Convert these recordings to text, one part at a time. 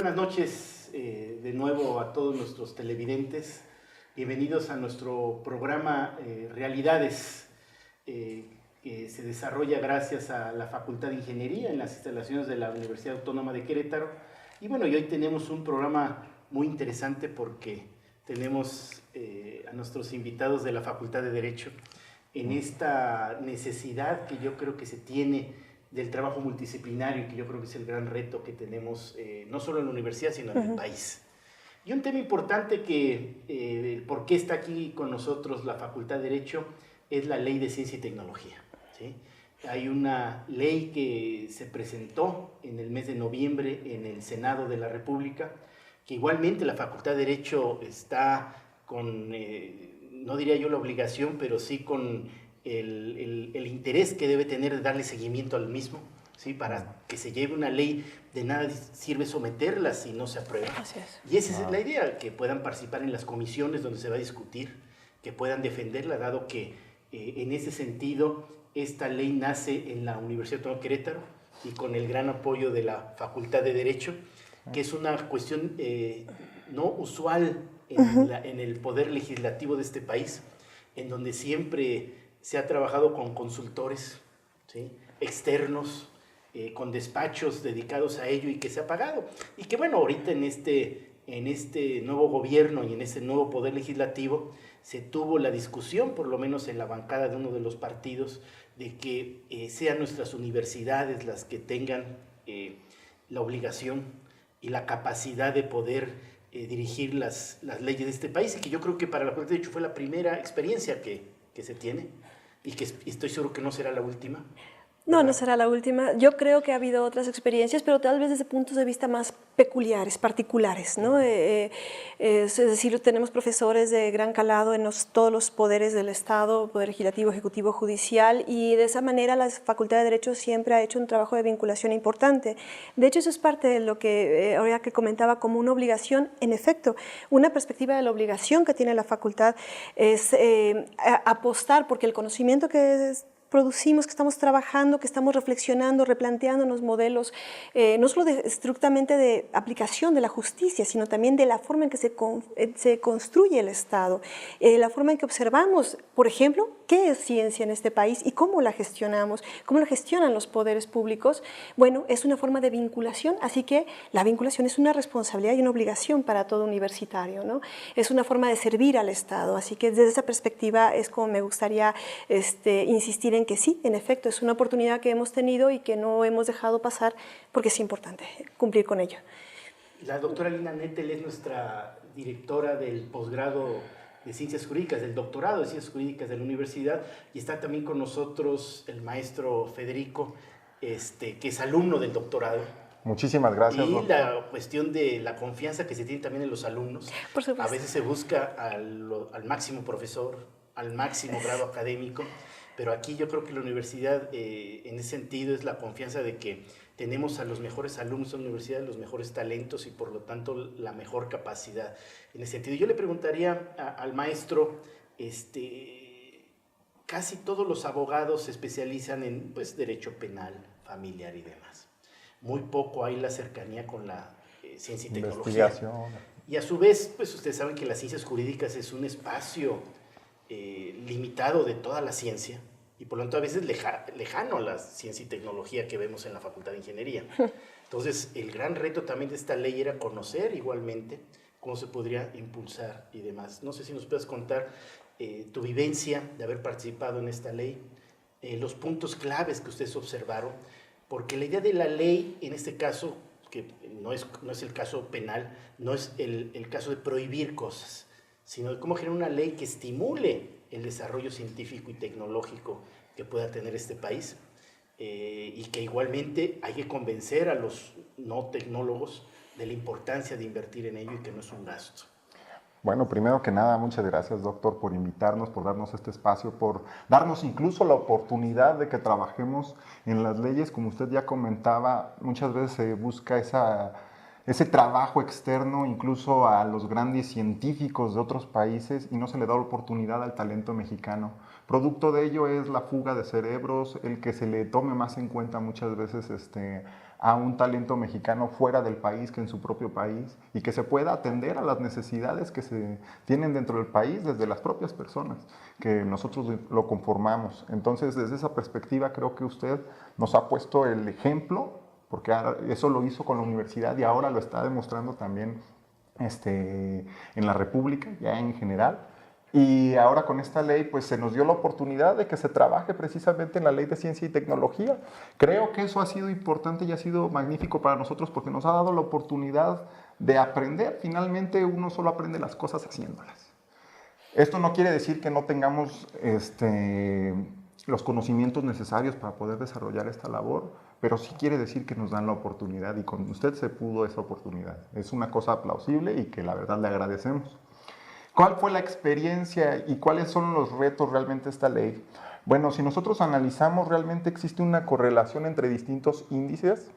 buenas noches de nuevo a todos nuestros televidentes. Bienvenidos a nuestro programa Realidades, que se desarrolla gracias a la Facultad de Ingeniería en las instalaciones de la Universidad Autónoma de Querétaro. Y bueno, y hoy tenemos un programa muy interesante porque tenemos a nuestros invitados de la Facultad de Derecho en esta necesidad que yo creo que se tiene del trabajo multidisciplinario, que yo creo que es el gran reto que tenemos, no solo en la universidad, sino en el país. Y un tema importante que, por qué está aquí con nosotros la Facultad de Derecho, es la Ley de Ciencia y Tecnología, ¿sí? Hay una ley que se presentó en el mes de noviembre en el Senado de la República, que igualmente la Facultad de Derecho está con, no diría yo la obligación, pero sí con el interés que debe tener de darle seguimiento al mismo, ¿sí? Para que se lleve una ley. De nada sirve someterla si no se aprueba. Y esa es la idea, que puedan participar en las comisiones donde se va a discutir, que puedan defenderla, dado que en ese sentido esta ley nace en la Universidad Autónoma de Querétaro y con el gran apoyo de la Facultad de Derecho, que es una cuestión no usual en el poder legislativo de este país, en donde siempre se ha trabajado con consultores, ¿sí? Externos, con despachos dedicados a ello y que se ha pagado. Y que bueno, ahorita en este nuevo gobierno y en este nuevo poder legislativo se tuvo la discusión, por lo menos en la bancada de uno de los partidos, de que sean nuestras universidades las que tengan la obligación y la capacidad de poder dirigir las leyes de este país, y que yo creo que para la Facultad de Derecho fue la primera experiencia que se tiene, y que estoy seguro que no será la última. No, no será la última. Yo creo que ha habido otras experiencias, pero tal vez desde puntos de vista más peculiares, particulares, ¿no? Es decir, tenemos profesores de gran calado en todos los poderes del Estado, poder legislativo, ejecutivo, judicial, y de esa manera la Facultad de Derecho siempre ha hecho un trabajo de vinculación importante. De hecho, eso es parte de lo que ahora que comentaba como una obligación. En efecto, una perspectiva de la obligación que tiene la facultad es apostar porque el conocimiento que producimos, que estamos trabajando, que estamos reflexionando, replanteándonos modelos, no solo estrictamente de aplicación de la justicia, sino también de la forma en que se construye el Estado, la forma en que observamos, por ejemplo, qué es ciencia en este país y cómo la gestionamos, cómo la gestionan los poderes públicos. Bueno, es una forma de vinculación, así que la vinculación es una responsabilidad y una obligación para todo universitario, ¿no? Es una forma de servir al Estado, así que desde esa perspectiva es como me gustaría insistir en que sí, en efecto, es una oportunidad que hemos tenido y que no hemos dejado pasar porque es importante cumplir con ello. La doctora Lina Nettel es nuestra directora del posgrado de Ciencias Jurídicas, del doctorado de Ciencias Jurídicas de la universidad, y está también con nosotros el maestro Federico, que es alumno del doctorado. Muchísimas gracias, y doctor. la cuestión de la confianza que se tiene también en los alumnos. Por supuesto. A veces se busca al máximo profesor, al máximo grado académico, pero aquí yo creo que la universidad en ese sentido es la confianza de que tenemos a los mejores alumnos de la universidad, los mejores talentos y por lo tanto la mejor capacidad en ese sentido. Yo le preguntaría al maestro, casi todos los abogados se especializan en derecho penal, familiar y demás. Muy poco hay la cercanía con la ciencia y tecnología. Y a su vez, pues ustedes saben que las ciencias jurídicas es un espacio limitado de toda la ciencia y por lo tanto a veces lejano a la ciencia y tecnología que vemos en la Facultad de Ingeniería. Entonces, el gran reto también de esta ley era conocer igualmente cómo se podría impulsar y demás. No sé si nos puedes contar tu vivencia de haber participado en esta ley, los puntos claves que ustedes observaron, porque la idea de la ley, en este caso, que no es el caso penal, no es el caso de prohibir cosas, sino de cómo generar una ley que estimule el desarrollo científico y tecnológico que pueda tener este país, y que igualmente hay que convencer a los no tecnólogos de la importancia de invertir en ello y que no es un gasto. Bueno, primero que nada, muchas gracias, doctor, por invitarnos, por darnos este espacio, por darnos incluso la oportunidad de que trabajemos en las leyes. Como usted ya comentaba, muchas veces se busca ese trabajo externo, incluso a los grandes científicos de otros países, y no se le da la oportunidad al talento mexicano. Producto de ello es la fuga de cerebros, el que se le tome más en cuenta muchas veces a un talento mexicano fuera del país que en su propio país, y que se pueda atender a las necesidades que se tienen dentro del país desde las propias personas, que nosotros lo conformamos. Entonces, desde esa perspectiva, creo que usted nos ha puesto el ejemplo, porque eso lo hizo con la universidad y ahora lo está demostrando también en la República, ya en general. Y ahora con esta ley pues se nos dio la oportunidad de que se trabaje precisamente en la ley de ciencia y tecnología. Creo que eso ha sido importante y ha sido magnífico para nosotros porque nos ha dado la oportunidad de aprender. Finalmente uno solo aprende las cosas haciéndolas. Esto no quiere decir que no tengamos los conocimientos necesarios para poder desarrollar esta labor, pero sí quiere decir que nos dan la oportunidad y con usted se pudo esa oportunidad. Es una cosa plausible y que la verdad le agradecemos. ¿Cuál fue la experiencia y cuáles son los retos realmente de esta ley? Bueno, si nosotros analizamos, realmente existe una correlación entre distintos índices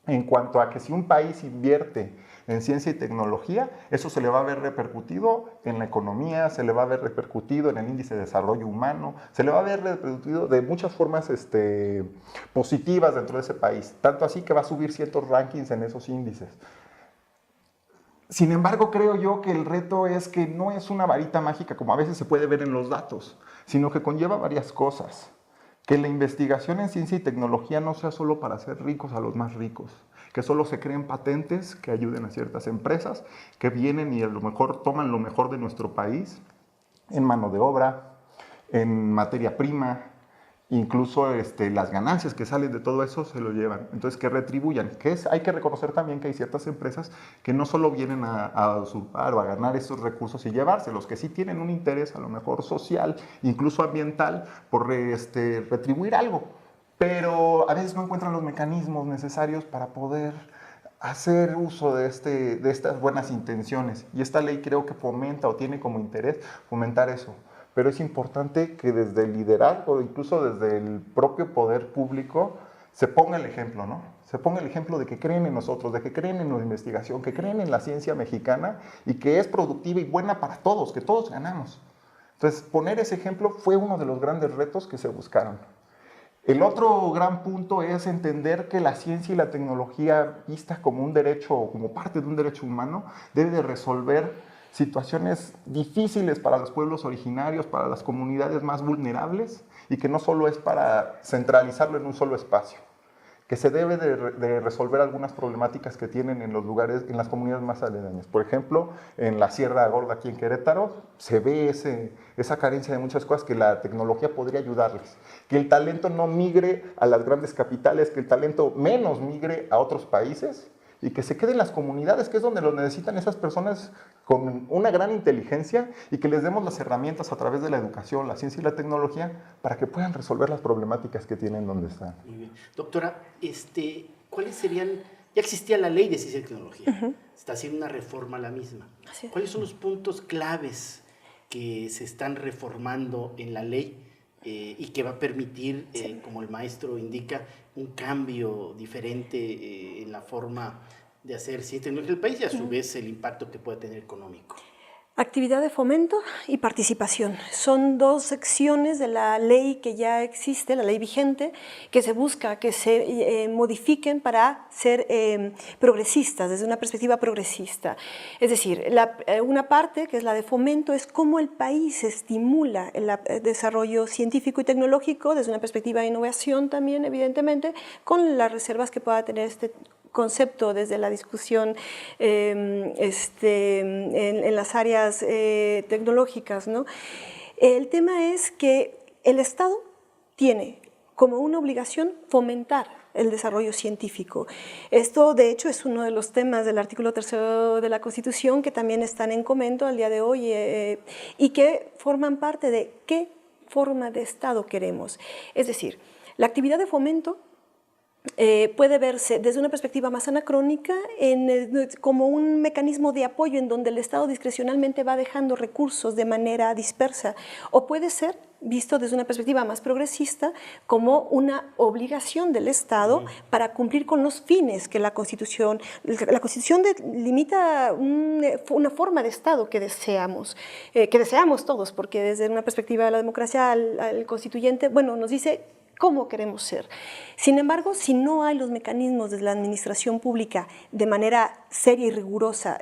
en cuanto a que si un país invierte en ciencia y tecnología, eso se le va a ver repercutido en la economía, se le va a ver repercutido en el índice de desarrollo humano, se le va a ver repercutido de muchas formas positivas dentro de ese país, tanto así que va a subir ciertos rankings en esos índices. Sin embargo, creo yo que el reto es que no es una varita mágica como a veces se puede ver en los datos, sino que conlleva varias cosas. Que la investigación en ciencia y tecnología no sea solo para hacer ricos a los más ricos, que solo se creen patentes que ayuden a ciertas empresas que vienen y a lo mejor toman lo mejor de nuestro país en mano de obra, en materia prima, incluso las ganancias que salen de todo eso se lo llevan. Entonces, que retribuyan. Hay que reconocer también que hay ciertas empresas que no solo vienen a usurpar o a ganar esos recursos y llevárselos, que sí tienen un interés a lo mejor social, incluso ambiental, por retribuir algo. Pero a veces no encuentran los mecanismos necesarios para poder hacer uso de estas buenas intenciones. Y esta ley creo que fomenta o tiene como interés fomentar eso. Pero es importante que desde el liderazgo, incluso desde el propio poder público, se ponga el ejemplo, ¿no? Se ponga el ejemplo de que creen en nosotros, de que creen en la investigación, que creen en la ciencia mexicana y que es productiva y buena para todos, que todos ganamos. Entonces, poner ese ejemplo fue uno de los grandes retos que se buscaron. El otro gran punto es entender que la ciencia y la tecnología, vistas como un derecho o como parte de un derecho humano, debe de resolver situaciones difíciles para los pueblos originarios, para las comunidades más vulnerables, y que no solo es para centralizarlo en un solo espacio, que se debe de resolver algunas problemáticas que tienen en los lugares, en las comunidades más aledañas. Por ejemplo, en la Sierra Gorda aquí en Querétaro, se ve esa carencia de muchas cosas que la tecnología podría ayudarles. Que el talento no migre a las grandes capitales, que el talento menos migre a otros países, y que se queden en las comunidades, que es donde lo necesitan esas personas con una gran inteligencia, y que les demos las herramientas a través de la educación, la ciencia y la tecnología para que puedan resolver las problemáticas que tienen donde están. Muy bien. Doctora, ¿cuáles serían? Ya existía la ley de ciencia y tecnología, se está haciendo una reforma a la misma. ¿Cuáles son los puntos claves que se están reformando en la ley y que va a permitir, como el maestro indica, un cambio diferente en la forma de hacer ciencia y tecnología del país y a su vez el impacto que puede tener económico? Actividad de fomento y participación. Son dos secciones de la ley que ya existe, la ley vigente, que se busca que se modifiquen para ser progresistas, desde una perspectiva progresista. Es decir, una parte, que es la de fomento, es cómo el país estimula el desarrollo científico y tecnológico desde una perspectiva de innovación también, evidentemente, con las reservas que pueda tener este concepto desde la discusión en las áreas tecnológicas, ¿no? El tema es que el Estado tiene como una obligación fomentar el desarrollo científico. Esto, de hecho, es uno de los temas del artículo 3 de la Constitución que también están en comento al día de hoy y que forman parte de qué forma de Estado queremos. Es decir, la actividad de fomento puede verse desde una perspectiva más anacrónica como un mecanismo de apoyo en donde el Estado discrecionalmente va dejando recursos de manera dispersa, o puede ser visto desde una perspectiva más progresista como una obligación del Estado para cumplir con los fines que la Constitución limita una forma de Estado que deseamos todos, porque desde una perspectiva de la democracia al constituyente, bueno, nos dice cómo queremos ser. Sin embargo, si no hay los mecanismos de la administración pública de manera seria y rigurosa,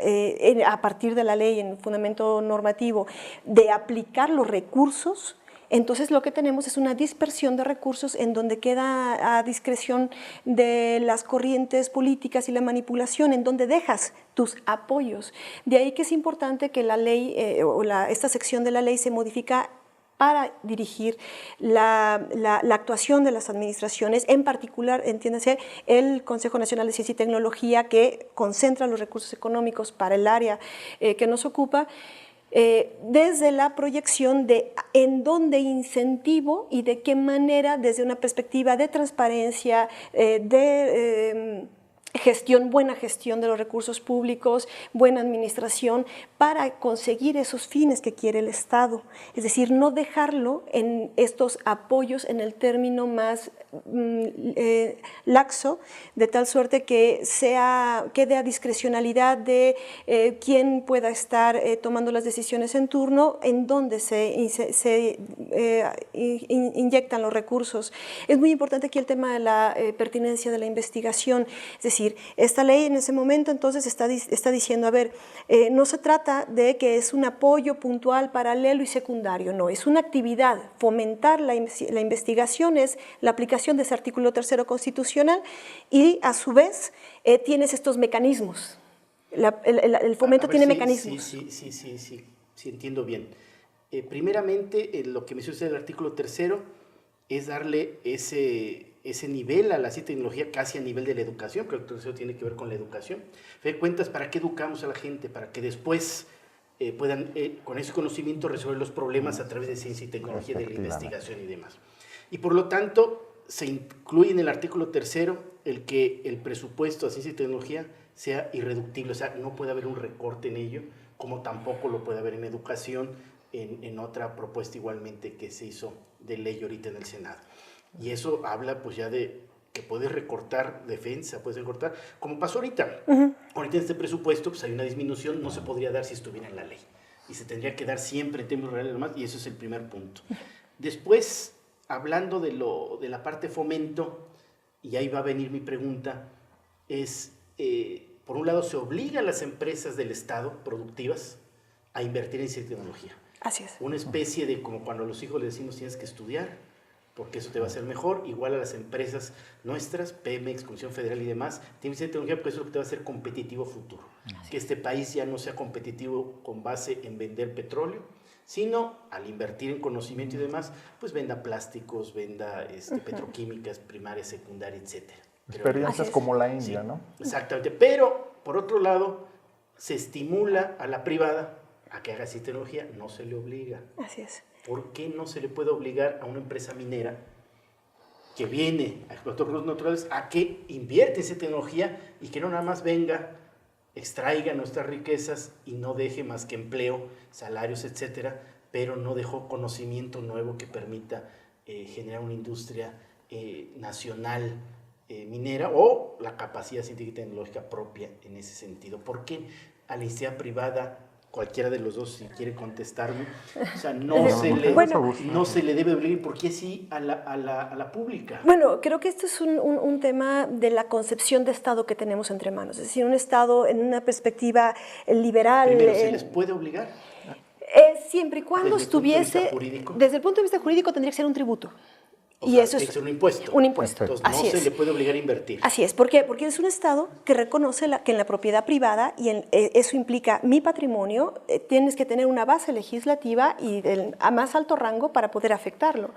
a partir de la ley, en el fundamento normativo, de aplicar los recursos, entonces lo que tenemos es una dispersión de recursos en donde queda a discreción de las corrientes políticas y la manipulación, en donde dejas tus apoyos. De ahí que es importante que la ley esta sección de la ley se modifica para dirigir la actuación de las administraciones, en particular, entiéndase, el Consejo Nacional de Ciencia y Tecnología, que concentra los recursos económicos para el área que nos ocupa, desde la proyección de en dónde incentivo y de qué manera, desde una perspectiva de transparencia, buena gestión de los recursos públicos, buena administración, para conseguir esos fines que quiere el Estado. Es decir, no dejarlo en estos apoyos en el término más laxo, de tal suerte que quede a discrecionalidad de quién pueda estar tomando las decisiones en turno, en dónde se inyectan los recursos. Es muy importante aquí el tema de la pertinencia de la investigación. Es decir, esta ley en ese momento entonces está diciendo, a ver, no se trata de que es un apoyo puntual, paralelo y secundario, no, es una actividad. Fomentar la investigación es la aplicación de ese artículo 3º constitucional, y a su vez tienes estos mecanismos. El fomento tiene mecanismos. Sí, entiendo bien. Primeramente, lo que menciona el artículo 3º es darle ese nivel a la ciencia y tecnología casi a nivel de la educación, pero el 3º tiene que ver con la educación. De cuentas, ¿para qué educamos a la gente? Para que después puedan, con ese conocimiento, resolver los problemas a través de ciencia y tecnología, de la investigación y demás. Y por lo tanto, se incluye en el artículo 3º el que el presupuesto a ciencia y tecnología sea irreductible, o sea, no puede haber un recorte en ello, como tampoco lo puede haber en educación, en otra propuesta igualmente que se hizo de ley ahorita en el Senado. Y eso habla pues ya de que puedes recortar defensa, puedes recortar, como pasó ahorita. Ahorita en este presupuesto pues hay una disminución, no se podría dar si estuviera en la ley. Y se tendría que dar siempre en términos reales nomás, y eso es el primer punto. Después, hablando de la parte fomento, y ahí va a venir mi pregunta, es, por un lado, se obliga a las empresas del Estado productivas a invertir en ciencia y tecnología. Así es. Una especie de, como cuando a los hijos les decimos tienes que estudiar, porque eso te va a hacer mejor, igual a las empresas nuestras, Pemex, Comisión Federal y demás, tienen ciencia y tecnología porque eso es lo que te va a hacer competitivo futuro. Que este país ya no sea competitivo con base en vender petróleo, sino al invertir en conocimiento y demás, pues venda plásticos, venda petroquímicas, primarias, secundarias, etc. Experiencias como la India, sí, ¿no? Exactamente, pero por otro lado, se estimula a la privada a que haga ciencia y tecnología, no se le obliga. Así es. ¿Por qué no se le puede obligar a una empresa minera que viene a explotar recursos naturales a que invierte en esa tecnología y que no nada más venga, extraiga nuestras riquezas y no deje más que empleo, salarios, etcétera, pero no dejó conocimiento nuevo que permita generar una industria nacional minera o la capacidad científica y tecnológica propia en ese sentido? ¿Por qué a la iniciativa privada, cualquiera de los dos si quiere contestarme, o sea, no se le debe obligar, ¿por qué sí a la pública? Bueno, creo que esto es un tema de la concepción de Estado que tenemos entre manos, es decir, un Estado en una perspectiva liberal. Primero, ¿se les puede obligar? Siempre y cuando estuviese, desde el punto de vista jurídico tendría que ser un tributo. Y eso es un impuesto. Un impuesto. Entonces, no se le puede obligar a invertir. Así es. ¿Por qué? Porque es un Estado que reconoce que en la propiedad privada, y eso implica mi patrimonio, tienes que tener una base legislativa y a más alto rango para poder afectarlo.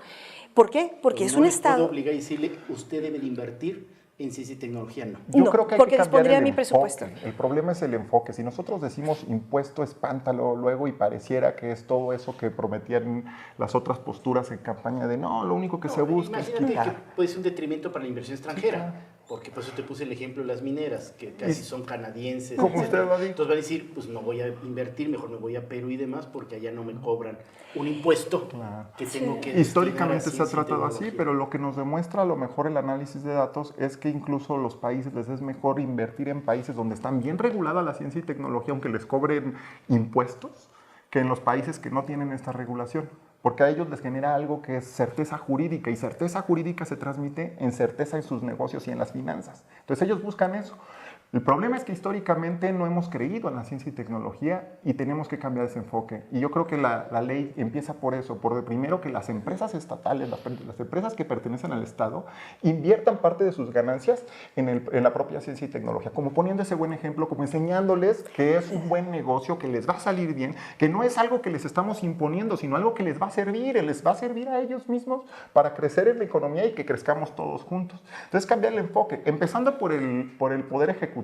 ¿Por qué? Porque es un Estado... No le puedo obligar a decirle, usted debe de invertir en ciencia y tecnología, no. Yo creo que hay porque que cambiar dispondría el mi enfoque. presupuesto. El problema es el enfoque. Si nosotros decimos impuesto, espántalo luego y pareciera que es todo eso que prometían las otras posturas en campaña de no, lo único que se busca es imagínate quitar. que puede ser un detrimento para la inversión extranjera. porque por eso te puse el ejemplo de las mineras, que casi son canadienses, como etcétera. usted lo dijo. Entonces van a decir, pues no voy a invertir, mejor me voy a Perú y demás, porque allá no me cobran un impuesto Claro. que tengo que Históricamente se ha destinar a tratado ciencia y así, pero lo que nos demuestra a lo mejor el análisis de datos es que incluso los países les es mejor invertir en países donde están bien regulada la ciencia y tecnología, aunque les cobren impuestos, que en los países que no tienen esta regulación. Porque a ellos les genera algo que es certeza jurídica, y certeza jurídica se transmite en certeza en sus negocios y en las finanzas. Entonces ellos buscan eso. El problema es que históricamente no hemos creído en la ciencia y tecnología y tenemos que cambiar ese enfoque. Y yo creo que la ley empieza por eso, por primero que las empresas estatales, las empresas que pertenecen al Estado, inviertan parte de sus ganancias en la propia ciencia y tecnología, como poniendo ese buen ejemplo, como enseñándoles que es un buen negocio, que les va a salir bien, que no es algo que les estamos imponiendo, sino algo que les va a servir a ellos mismos para crecer en la economía y que crezcamos todos juntos. Entonces cambiar el enfoque, empezando por el Poder Ejecutivo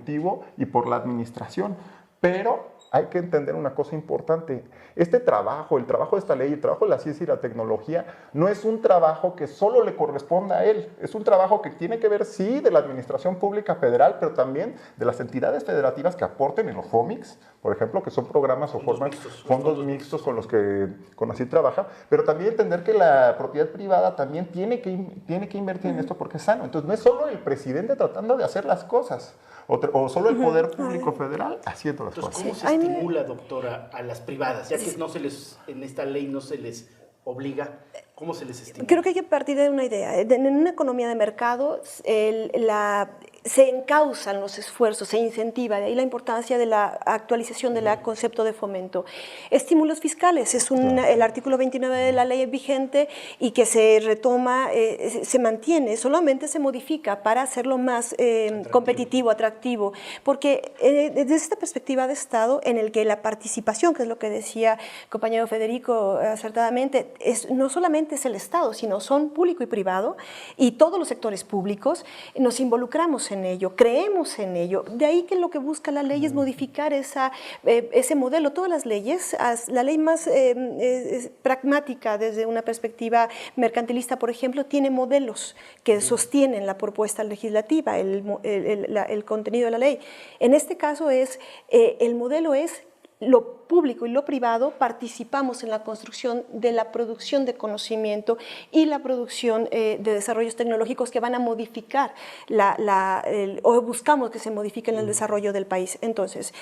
y por la administración, pero hay que entender una cosa importante. Este trabajo, el trabajo de esta ley, el trabajo de la ciencia y la tecnología, no es un trabajo que solo le corresponda a él. Es un trabajo que tiene que ver, sí, de la administración pública federal, pero también de las entidades federativas que aporten en los FOMICs, por ejemplo, que son programas o fondos mixtos con los que CONACYT trabaja, pero también entender que la propiedad privada también tiene que invertir en esto porque es sano. Entonces, no es solo el presidente tratando de hacer las cosas, o solo el poder público federal haciendo las cosas. ¿Cómo se estimula, doctora, a las privadas? Ya que en esta ley no se les obliga, ¿cómo se les estimula? Creo que hay que partir de una idea. En una economía de mercado, se encausan los esfuerzos, se incentiva, de ahí la importancia de la actualización del concepto de fomento. Estímulos fiscales, es el artículo 29 de la ley vigente y que se retoma, se mantiene, solamente se modifica para hacerlo más competitivo, atractivo, porque desde esta perspectiva de Estado, en el que la participación, que es lo que decía el compañero Federico acertadamente, no solamente es el Estado, sino son público y privado, y todos los sectores públicos nos involucramos en ello, creemos en ello. De ahí que lo que busca la ley es modificar ese modelo. Todas las leyes, la ley más pragmática desde una perspectiva mercantilista, por ejemplo, tiene modelos que sostienen la propuesta legislativa, el contenido de la ley. En este caso el modelo es lo público y lo privado participamos en la construcción de la producción de conocimiento y la producción de desarrollos tecnológicos que van a modificar o buscamos que se modifiquen el desarrollo del país. Entonces,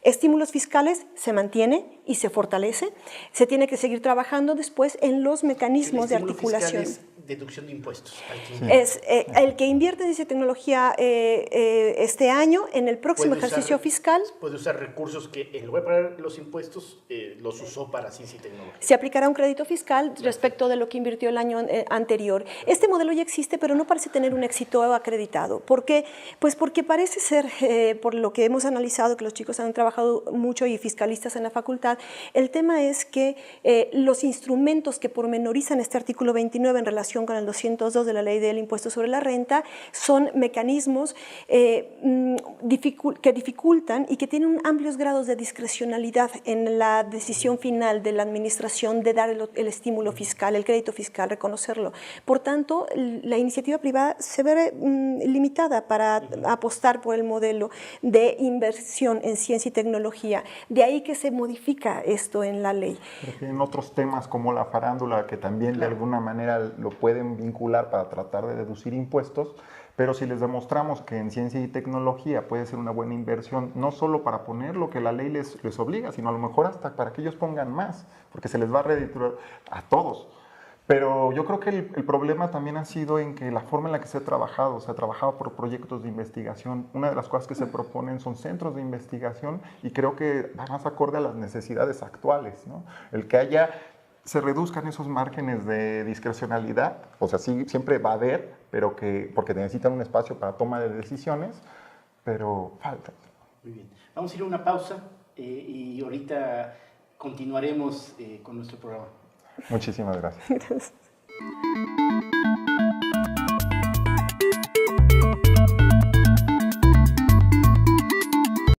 estímulos fiscales se mantiene y se fortalece. Se tiene que seguir trabajando después en los mecanismos de articulación. Deducción de impuestos. Es el que invierte en ciencia y tecnología este año, en el próximo ejercicio fiscal. Puede usar recursos que en lugar de pagar los impuestos, los usó para ciencia y tecnología. Se aplicará un crédito fiscal respecto de lo que invirtió el año anterior. Este modelo ya existe, pero no parece tener un éxito acreditado. ¿Por qué? Pues porque parece ser, por lo que hemos analizado, que los chicos han trabajado mucho y fiscalistas en la facultad, el tema es que los instrumentos que pormenorizan este artículo 29 en relación con el 202 de la Ley del Impuesto sobre la Renta son mecanismos que dificultan y que tienen amplios grados de discrecionalidad en la decisión final de la administración de dar el estímulo fiscal, el crédito fiscal, reconocerlo. Por tanto, la iniciativa privada se ve limitada para apostar por el modelo de inversión en ciencia y tecnología. De ahí que se modifica esto en la ley. Porque en otros temas como la farándula, que también de alguna manera lo pueden vincular para tratar de deducir impuestos, pero si les demostramos que en ciencia y tecnología puede ser una buena inversión, no solo para poner lo que la ley les obliga, sino a lo mejor hasta para que ellos pongan más, porque se les va a redituar a todos. Pero yo creo que el problema también ha sido en que la forma en la que se ha trabajado por proyectos de investigación. Una de las cosas que se proponen son centros de investigación y creo que va más acorde a las necesidades actuales, ¿no? El que se reduzcan esos márgenes de discrecionalidad, o sea, sí, siempre va a haber, pero porque necesitan un espacio para toma de decisiones, pero falta. Muy bien. Vamos a ir a una pausa y ahorita continuaremos con nuestro programa. Muchísimas gracias. Gracias.